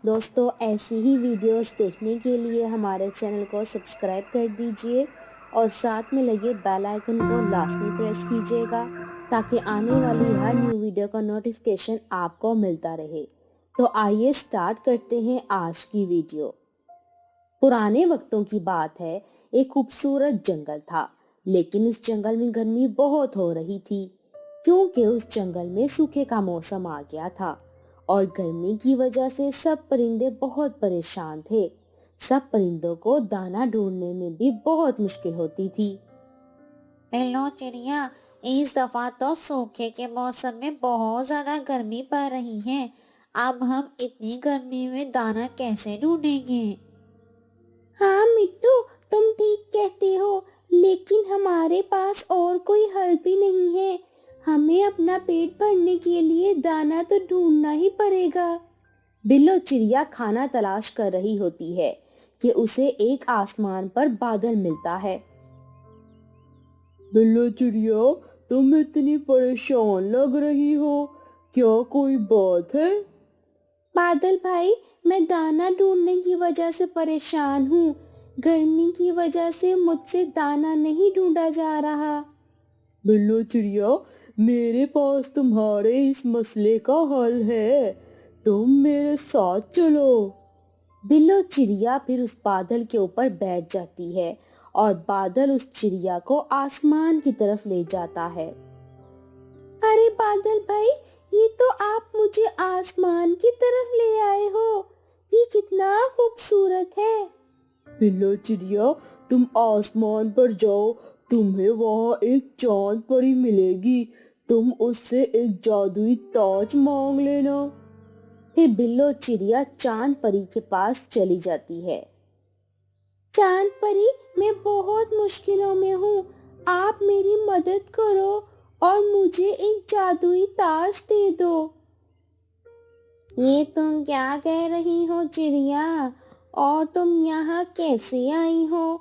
دوستو ایسی ہی ویڈیوز دیکھنے کے لیے ہمارے چینل کو سبسکرائب کر دیجئے اور ساتھ میں لگے بیل آئیکن کو لازمی پریس کیجئے گا تاکہ آنے والی ہر نیو ویڈیو کا نوٹیفیکیشن آپ کو ملتا رہے۔ تو آئیے سٹارٹ کرتے ہیں آج کی ویڈیو۔ پرانے وقتوں کی بات ہے، ایک خوبصورت جنگل تھا، لیکن اس جنگل میں گرمی بہت ہو رہی تھی کیونکہ اس جنگل میں سوکھے کا موسم آ گیا تھا اور گرمی کی وجہ سے سب پرندے بہت پریشان تھے۔ سب پرندوں کو دانہ ڈھونڈنے میں بھی بہت مشکل ہوتی تھی۔ ہیلو چڑیا، اس دفعہ تو سوکھے کے موسم میں بہت زیادہ گرمی پڑ رہی ہے۔ اب ہم اتنی گرمی میں دانا کیسے ڈھونڈیں گے؟ ہاں مٹو، تم ٹھیک کہتے ہو، لیکن ہمارے پاس اور کوئی حل بھی نہیں ہے۔ ہمیں اپنا پیٹ بھرنے کے لیے دانا تو ڈھونڈنا ہی پڑے گا۔ بلو چڑیا کھانا تلاش کر رہی ہوتی ہے کہ اسے ایک آسمان پر بادل ملتا ہے۔ بلو چڑیا، تم اتنی پریشان لگ رہی ہو، کیا کوئی بات ہے؟ بادل بھائی، میں دانا ڈھونڈنے کی وجہ سے پریشان ہوں۔ گرمی کی وجہ سے مجھ سے دانا نہیں ڈھونڈا جا رہا۔ بلو چڑیا، میرے پاس تمہارے اس مسئلے کا حل ہے، تم میرے ساتھ چلو۔ بلو چڑیا پھر اس بادل کے اوپر بیٹھ جاتی ہے اور بادل اس چڑیا کو آسمان کی طرف لے جاتا ہے۔ ارے بادل بھائی، یہ تو آپ مجھے آسمان کی طرف لے آئے ہو، یہ کتنا خوبصورت ہے۔ بلو چڑیا، تم آسمان پر جاؤ، تمہیں وہاں ایک چاند پری ملے گی، تم اس سے ایک جادوئی تاج مانگ لینا۔ پھر بلو چڑیا چاند پری کے پاس چلی جاتی ہے۔ چاند پری، میں بہت مشکلوں میں ہوں، آپ میری مدد کرو اور مجھے ایک جادوئی تاج دے دو۔ یہ تم کیا کہہ رہی ہو چڑیا؟ اور تم یہاں کیسے آئی ہو؟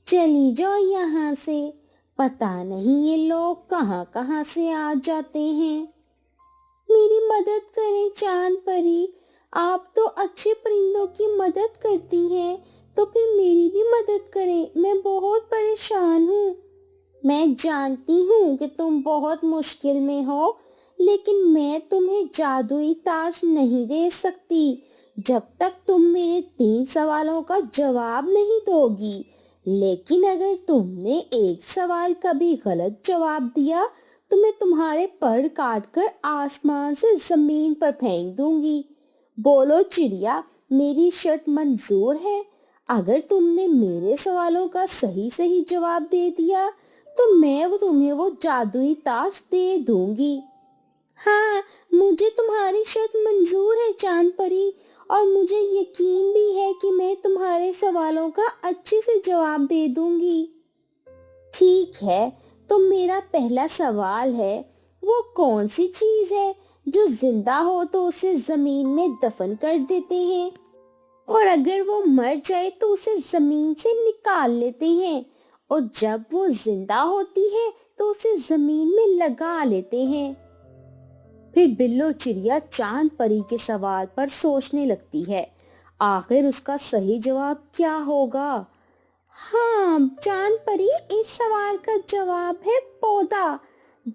چلی جاؤ یہاں سے، پتہ نہیں یہ لوگ کہاں کہاں سے آ جاتے ہیں۔ میری مدد کریں چاند پری، آپ تو اچھے پرندوں کی مدد کرتی ہیں، تو پھر میری بھی مدد کریں، میں بہت پریشان ہوں۔ میں جانتی ہوں کہ تم بہت مشکل میں ہو، لیکن میں تمہیں جادوئی تاج نہیں دے سکتی جب تک تم میرے 3 سوالوں کا جواب نہیں دو گی، لیکن اگر تم نے ایک سوال کا بھی غلط جواب دیا تو میں تمہارے پر کاٹ کر آسمان سے زمین پر پھینک دوں گی۔ بولو چڑیا، میری شرط منظور ہے؟ اگر تم نے میرے سوالوں کا صحیح جواب دے دیا تو میں تمہیں وہ جادوئی تاج دے دوں گی۔ ہاں، مجھے تمہاری شرط منظور ہے چاند پری، اور مجھے یقین بھی ہے کہ میں تمہارے سوالوں کا اچھے سے جواب دے دوں گی۔ ٹھیک ہے، تو میرا پہلا سوال ہے، وہ کون سی چیز ہے جو زندہ ہو تو اسے زمین میں دفن کر دیتے ہیں، اور اگر وہ مر جائے تو اسے زمین سے نکال لیتے ہیں، اور جب وہ زندہ ہوتی ہے تو اسے زمین میں لگا لیتے ہیں؟ پھر بلو چڑیا چاند پری کے سوال پر سوچنے لگتی ہے، آخر اس کا صحیح جواب کیا ہوگا؟ ہاں چاند پری، اس سوال کا جواب ہے پودا۔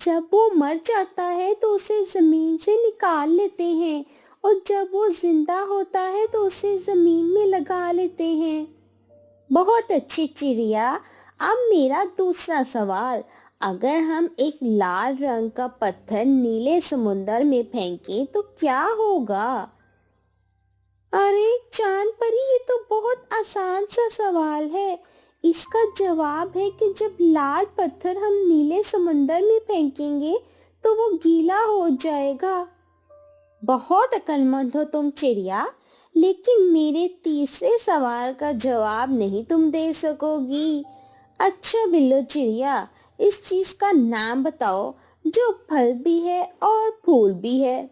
جب وہ مر جاتا ہے تو اسے زمین سے نکال لیتے ہیں، اور جب وہ زندہ ہوتا ہے تو اسے زمین میں لگا لیتے ہیں۔ بہت اچھی چڑیا، اب میرا دوسرا سوال، اگر ہم ایک لال رنگ کا پتھر نیلے سمندر میں پھینکیں تو کیا ہوگا؟ ارے چاند پری، یہ تو بہت آسان سا سوال ہے، اس کا جواب ہے کہ جب لال پتھر ہم نیلے سمندر میں پھینکیں گے تو وہ گیلا ہو جائے گا۔ بہت عقل مند ہو تم چڑیا، لیکن میرے تیسرے سوال کا جواب نہیں تم دے سکو گی۔ اچھا بلو چڑیا، اس چیز کا نام بتاؤ جو پھل بھی ہے اور پھول بھی ہے۔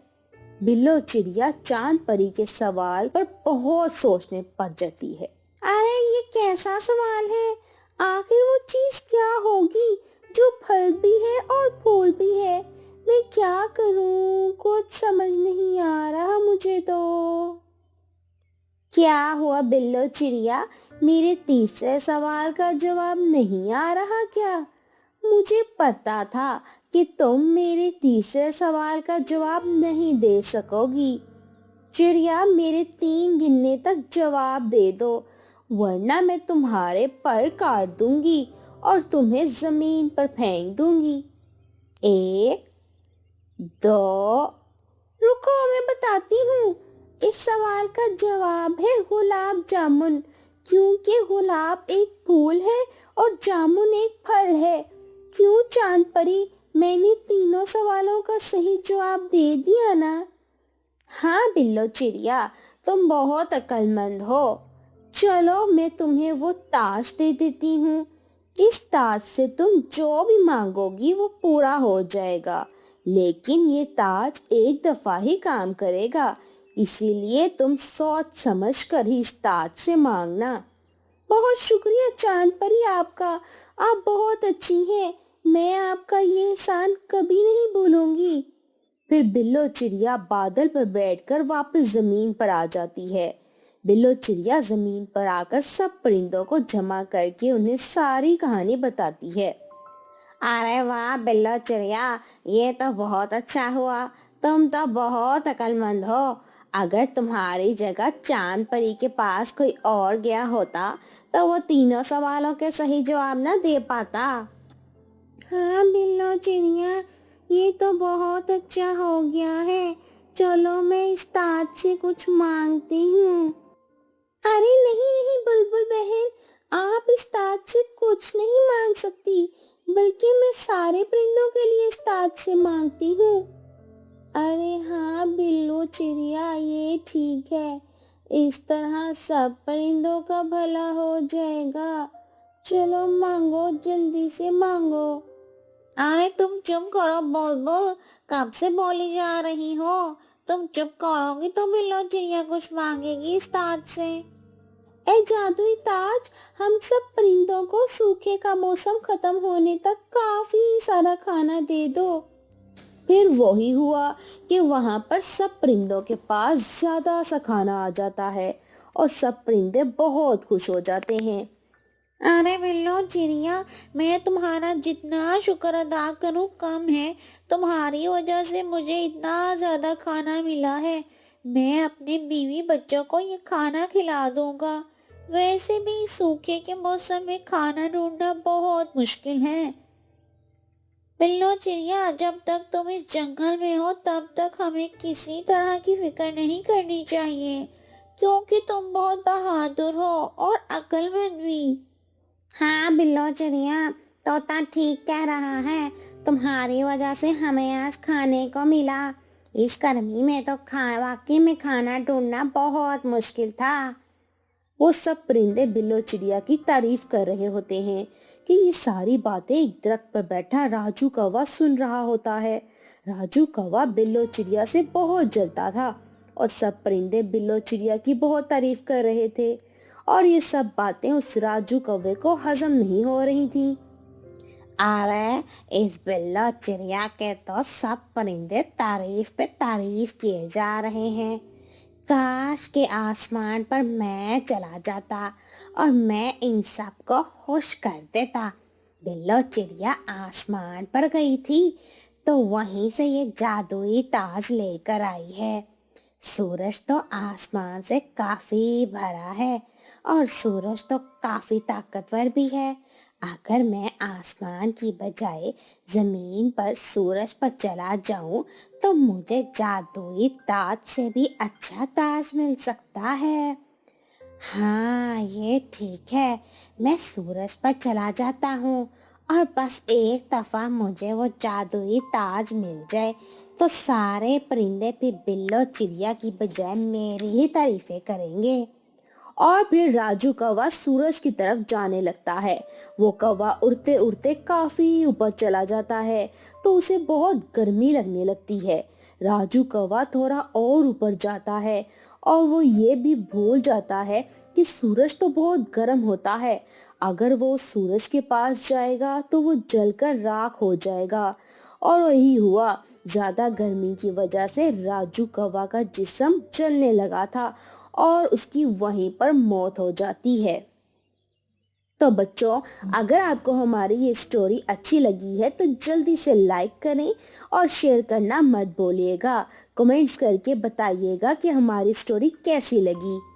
بلو چڑیا چاند پری کے سوال پر بہت سوچنے پڑ جاتی ہے۔ ارے یہ کیسا سوال ہے؟ آخر وہ چیز کیا ہوگی جو پھل بھی ہے اور پھول بھی ہے؟ میں کیا کروں، کچھ سمجھ نہیں آ رہا مجھے تو۔ क्या हुआ बिल्लो चिड़िया, मेरे तीसरे सवाल का जवाब नहीं आ रहा क्या? मुझे पता था कि तुम मेरे तीसरे सवाल का जवाब नहीं दे सकोगी। चिड़िया, मेरे 3 गिनने तक जवाब दे दो, वरना मैं तुम्हारे पर काट दूंगी और तुम्हें जमीन पर फेंक दूंगी। 1, 2, रुको मैं बताती हूँ। इस सवाल का जवाब है गुलाब जामुन, क्योंकि गुलाब एक फूल है और जामुन एक फल है। क्यों चांद परी, मैंने तीनों सवालों का सही जवाब दे दिया ना? हाँ बिल्लो चिड़िया, तुम बहुत अक्लमंद हो। चलो मैं तुम्हें वो ताज दे देती हूँ। इस ताज से तुम जो भी मांगोगी वो पूरा हो जाएगा, लेकिन ये ताज एक दफा ही काम करेगा, इसीलिए तुम सोच समझ कर ही इस ताज से मांगना। बहुत शुक्रिया चांद परी आपका, आप बहुत अच्छी हैं। मैं आपका ये एहसान कभी नहीं भूलूंगी। फिर बिल्लो चिड़िया बादल पर बैठकर वापस जमीन पर आ जाती है। बिल्लो चिड़िया जमीन पर आकर सब परिंदों को जमा करके उन्हें सारी कहानी बताती है। अरे वाह बिल्लो चिड़िया, ये तो बहुत अच्छा हुआ, तुम तो बहुत अक्लमंद हो। अगर तुम्हारी जगह चांद परी के पास कोई और गया होता तो वो तीनों सवालों के सही जवाब न दे पाता। हाँ बिल्लो चिड़िया, ये तो बहुत अच्छा हो गया है। चलो मैं इस ताज से कुछ मांगती हूँ। अरे नहीं नहीं बुलबुल बहन, आप इस ताज से कुछ नहीं मांग सकती, बल्कि मैं सारे परिंदों के लिए इस ताज से मांगती हूँ। अरे हाँ बिल्लो चिड़िया, ये ठीक है, इस तरह सब परिंदों का भला हो जाएगा। चलो मांगो, जल्दी से मांगो। अरे तुम चुप करो बुलबुल, कब से बोली जा रही हो? तुम चुप करोगी तो बिल्लो चिड़िया कुछ मांगेगी इस ताज से। ए जादुई ताज, हम सब परिंदों को सूखे का मौसम खत्म होने तक काफी सारा खाना दे दो। फिर वही हुआ कि वहां पर सब परिंदों के पास ज्यादा सा खाना आ जाता है और सब परिंदे बहुत खुश हो जाते हैं। अरे बिल्लो चिड़िया, मैं तुम्हारा जितना शुक्र अदा करूं कम है। तुम्हारी वजह से मुझे इतना ज्यादा खाना मिला है। मैं अपने बीवी बच्चों को ये खाना खिला दूंगा। वैसे भी सूखे के मौसम में खाना ढूंढना बहुत मुश्किल है। बिल्लो चिड़िया, जब तक तुम इस जंगल में हो तब तक हमें किसी तरह की फिक्र नहीं करनी चाहिए, क्योंकि तुम बहुत बहादुर हो और अक्लमंद भी। हाँ बिल्लो चिड़िया, तोता ठीक कह रहा है, तुम्हारी वजह से हमें आज खाने को मिला। इस गर्मी में तो वाकई में खाना ढूंढना बहुत मुश्किल था। वो सब परिंदे बिल्लो चिड़िया की तारीफ कर रहे होते हैं कि ये सारी बातें एक दरख्त पर बैठा राजू कौवा सुन रहा होता है। राजू कौवा बिल्लो चिड़िया से बहुत जलता था और सब परिंदे बिल्लो चिड़िया की बहुत तारीफ कर रहे थे, और ये सब बातें उस राजू कौवे को हजम नहीं हो रही थी। अरे इस बिल्लो चिड़िया के तो सब परिंदे तारीफ पे तारीफ किए जा रहे हैं। काश के आसमान पर मैं चला जाता और मैं इन सब को खुश कर देता। बिल्लो चिड़िया आसमान पर गई थी तो वहीं से ये जादुई ताज लेकर आई है। सूरज तो आसमान से काफी भरा है और सूरज तो काफी ताकतवर भी है। अगर मैं आसमान की बजाय जमीन पर सूरज पर चला जाऊं तो मुझे जादुई ताज से भी अच्छा ताज मिल सकता है। हाँ ये ठीक है, मैं सूरज पर चला जाता हूँ और बस एक दफा मुझे वो जादुई ताज मिल जाए तो सारे परिंदे फिर बिल्लो चिड़िया की बजाय मेरी ही तारीफें करेंगे। और फिर राजू कौवा सूरज की तरफ जाने लगता है। वो कौवा उड़ते उड़ते काफी ऊपर चला जाता है तो उसे बहुत गर्मी लगने लगती है। राजू कौवा थोड़ा और ऊपर जाता है और वो ये भी भूल जाता है कि सूरज तो बहुत गर्म होता है, अगर वो सूरज के पास जाएगा तो वो जलकर राख हो जाएगा। और वही हुआ, ज्यादा गर्मी की वजह से राजू कौवा का जिस्म जलने लगा था اور اس کی وہیں پر موت ہو جاتی ہے۔ تو بچوں، اگر آپ کو ہماری یہ سٹوری اچھی لگی ہے تو جلدی سے لائک کریں اور شیئر کرنا مت بھولیے گا۔ کمنٹس کر کے بتائیے گا کہ ہماری سٹوری کیسی لگی۔